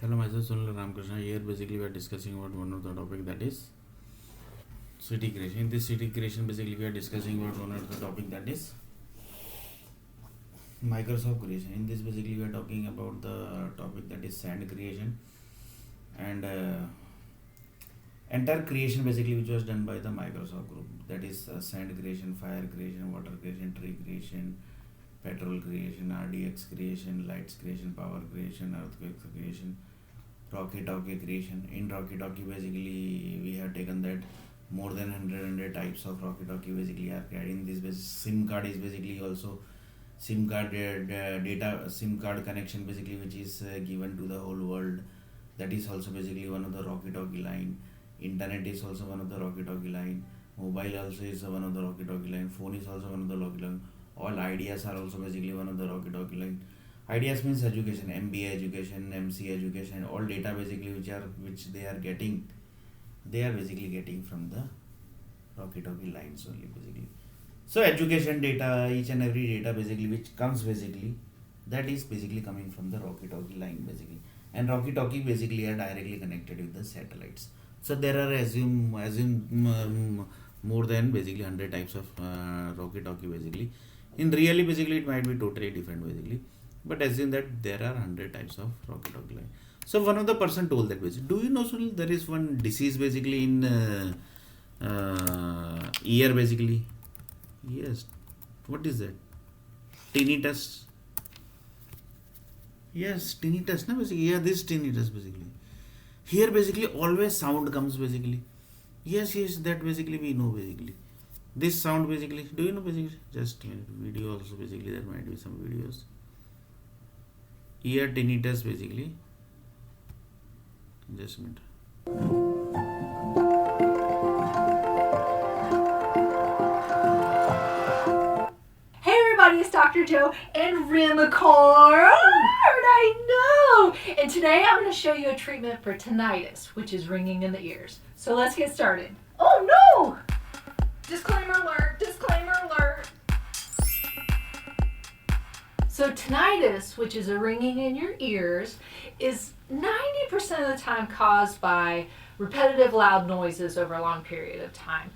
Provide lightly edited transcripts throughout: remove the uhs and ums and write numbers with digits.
Hello, myself Sunil Ramakrishna. Here basically we are discussing about one of the topic, that is city creation. In this city creation basically we are discussing about one of the topic, that is Microsoft creation. In this basically we are talking about the topic, that is sand creation, and entire creation basically which was done by the Microsoft group, that is sand creation, fire creation, water creation, tree creation, petrol creation, RDX creation, lights creation, power creation, earthquake creation, Rocky creation. In Rocky basically we have taken that more than 100 types of Rocky basically are carrying this basic SIM card is basically also SIM card data SIM card connection basically which is given to the whole world. That is also basically one of the Rocky line. Internet is also one of the Rocky line. Mobile also is one of the Rocky line. Phone is also one of the Rocky line. All ideas are also basically one of the Rocky line. Ideas means education, MBA education, MC education, all data basically which they are basically getting from the Rocky lines only basically. So education data, each and every data basically which comes basically, that is basically coming from the Rocky line basically. And Rocky basically are directly connected with the satellites. So there are more than basically 100 types of Rocky basically. In really basically it might be totally different basically, but assume that there are 100 types of Rocky line. So one of the person told that basically, do you know Sunil, there is one disease basically in ear basically. Yes, what is that? Tinnitus. Yes, tinnitus, na basically. Yeah, this tinnitus basically. Here basically always sound comes basically. Yes, that basically we know basically. This sound basically, do you know basically? Just a minute, video also basically, there might be some videos. Ear tinnitus basically. Just a minute. It's Dr. Joe and Rimacor. I know. And today I'm going to show you a treatment for tinnitus, which is ringing in the ears. So let's get started. Oh no! Disclaimer alert, disclaimer alert. So tinnitus, which is a ringing in your ears, is 90% of the time caused by repetitive loud noises over a long period of time.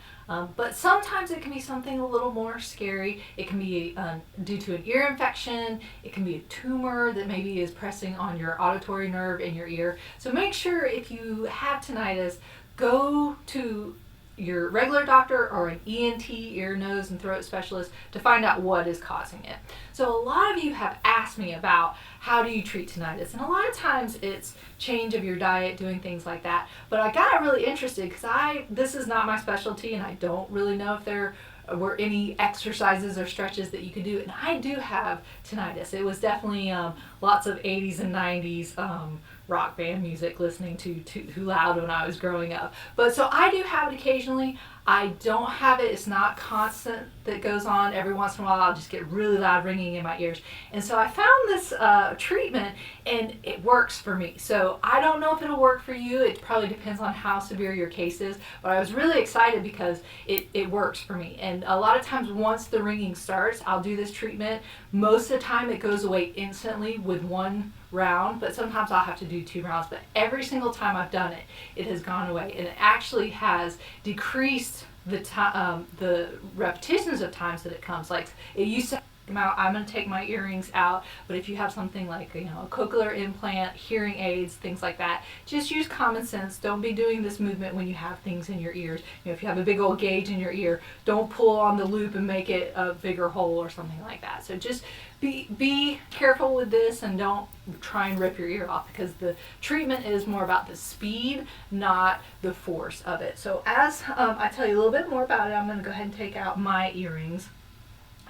But sometimes it can be something a little more scary. It can be due to an ear infection. It can be a tumor that maybe is pressing on your auditory nerve in your ear. So make sure if you have tinnitus, go to your regular doctor or an ENT, ear, nose, and throat specialist to find out what is causing it. So a lot of you have asked me about how do you treat tinnitus, and a lot of times it's change of your diet, doing things like that. But I got really interested because this is not my specialty, and I don't really know if there were any exercises or stretches that you could do, and I do have tinnitus. It was definitely lots of 80s and 90s rock band music listening to too loud when I was growing up. But so I do have it occasionally. I don't have it. It's not constant that goes on. Every once in a while I'll just get really loud ringing in my ears. And so I found this treatment and it works for me. So I don't know if it'll work for you. It probably depends on how severe your case is. But I was really excited because it works for me. And a lot of times once the ringing starts, I'll do this treatment. Most of the time it goes away instantly with one round, but sometimes I'll have to do 2 rounds. But every single time I've done it, it has gone away, and it actually has decreased the repetitions of times that it comes. Like it used to come out, I'm going to take my earrings out, but if you have something like a cochlear implant, hearing aids, things like that, just use common sense. Don't be doing this movement when you have things in your ears. If you have a big old gauge in your ear, don't pull on the loop and make it a bigger hole or something like that. So just be careful with this and don't try and rip your ear off, because the treatment is more about the speed, not the force of it. So as I tell you a little bit more about it, I'm going to go ahead and take out my earrings.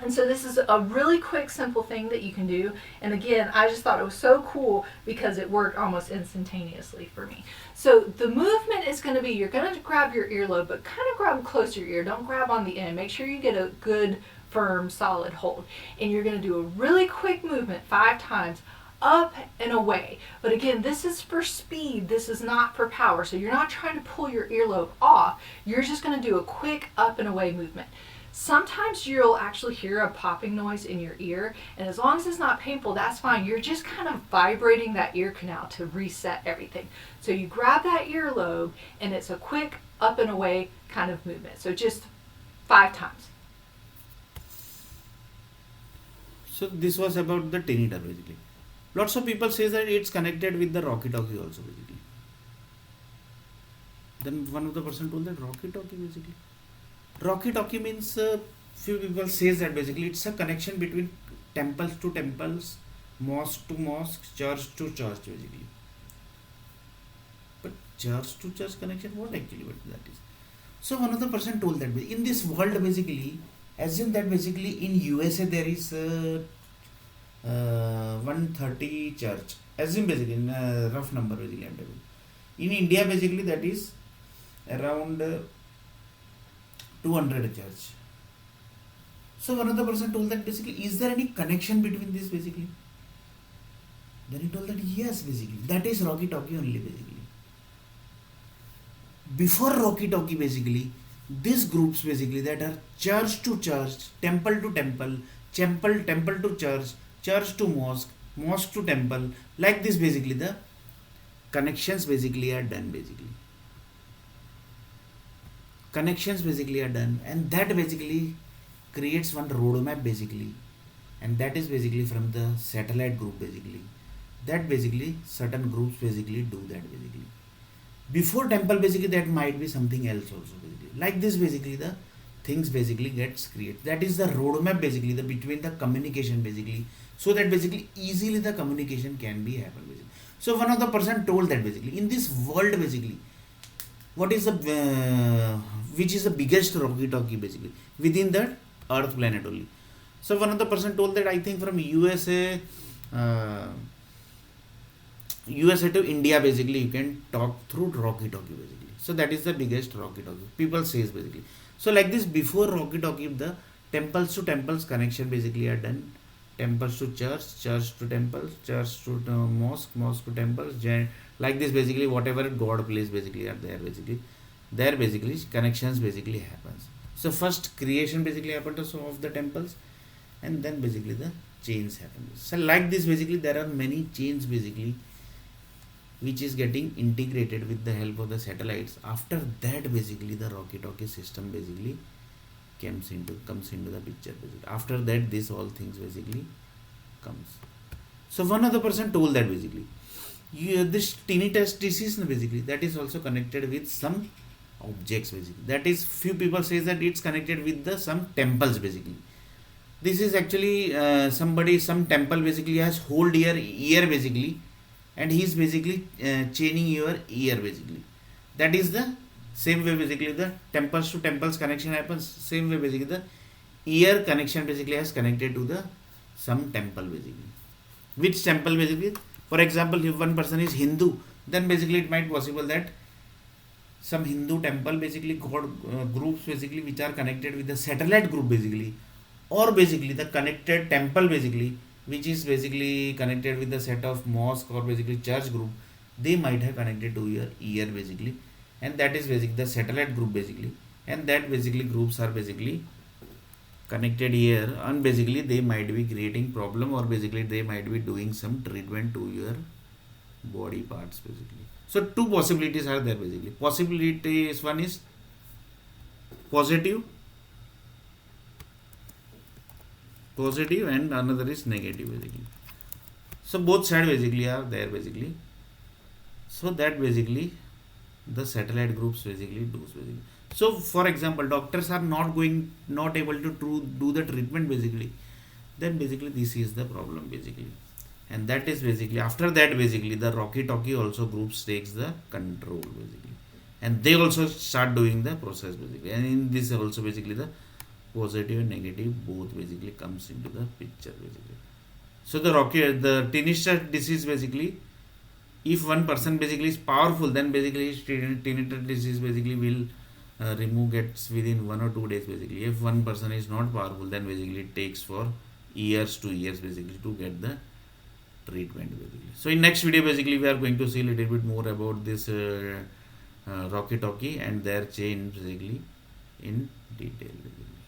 And so this is a really quick, simple thing that you can do. And again, I just thought it was so cool because it worked almost instantaneously for me. So the movement is going to be, you're going to grab your earlobe, but kind of grab close to your ear. Don't grab on the end. Make sure you get a good, firm, solid hold. And you're going to do a really quick movement 5 times, up and away. But again, this is for speed. This is not for power. So you're not trying to pull your earlobe off. You're just going to do a quick up and away movement. Sometimes you'll actually hear a popping noise in your ear, and as long as it's not painful, that's fine. You're just kind of vibrating that ear canal to reset everything. So you grab that earlobe, and it's a quick up and away kind of movement. So just 5 times. So this was about the tinnitus basically. Lots of people say that it's connected with the walkie-talkie also basically. Then one of the person told that walkie-talkie basically. Walkie-talkie means few people says that basically it's a connection between temples to temples, mosque to mosque, church to church basically. But church to church connection, what actually what that is? So one of the person told that in this world basically, assume that basically in USA there is 130 church. Assume basically in rough number basically I'm telling. In India basically that is around 200 church. So one of the person told that basically is there any connection between this basically? Then he told that yes basically that is walkie-talkie only basically. Before walkie-talkie basically these groups basically that are church to church, temple to temple, temple to church, church to mosque, mosque to temple, like this basically the connections basically are done basically. Connections basically are done, and that basically creates one roadmap basically, and that is basically from the satellite group basically. That basically certain groups basically do that basically. Before temple basically that might be something else also basically. Like this basically the things basically gets created. That is the roadmap basically the between the communication basically, so that basically easily the communication can be happen basically. So one of the person told that basically in this world basically what is the which is the biggest walkie-talkie basically within the earth planet only. So one of the person told that I think from USA to India basically you can talk through walkie-talkie basically. So that is the biggest walkie-talkie people says basically. So like this before walkie-talkie the temples to temples connection basically are done. Temples to church, church to temples, church to mosque, mosque to temples, like this basically whatever God place basically are there basically. There basically connections basically happens. So first creation basically happens of the temples, and then basically the chains happen. So like this basically there are many chains basically which is getting integrated with the help of the satellites. After that basically the walkie-talkie system basically comes into the picture basically. After that this all things basically comes. So one other person told that basically this tinnitus disease basically that is also connected with some objects basically. That is few people says that it's connected with the some temples basically. This is actually some temple basically has hold your ear basically, and he is basically chaining your ear basically. That is the same way basically the temples to temples connection happens. Same way basically the ear connection basically has connected to the some temple basically. Which temple basically? For example, if one person is Hindu, then basically it might possible that some Hindu temple basically God groups basically which are connected with the satellite group basically, or basically the connected temple basically which is basically connected with the set of mosque or basically church group, they might have connected to your ear basically, and that is basically the satellite group basically, and that basically groups are basically connected here, and basically they might be creating problem, or basically they might be doing some treatment to your body parts basically. So two possibilities are there basically. Possibilities one is positive and another is negative basically. So both sides basically are there basically. So that basically the satellite groups basically do basically. So for example, doctors are not able to do the treatment basically, then basically this is the problem basically. And that is basically after that basically the walkie-talkie also groups takes the control basically, and they also start doing the process basically, and in this also basically the positive and negative both basically comes into the picture basically. So the tinnitus disease basically, if one person basically is powerful, then basically tinnitus disease basically will gets within 1 or 2 days basically. If one person is not powerful, then basically it takes for years basically to get the treatment basically. So in next video basically we are going to see a little bit more about this walkie-talkie and their chain basically in detail.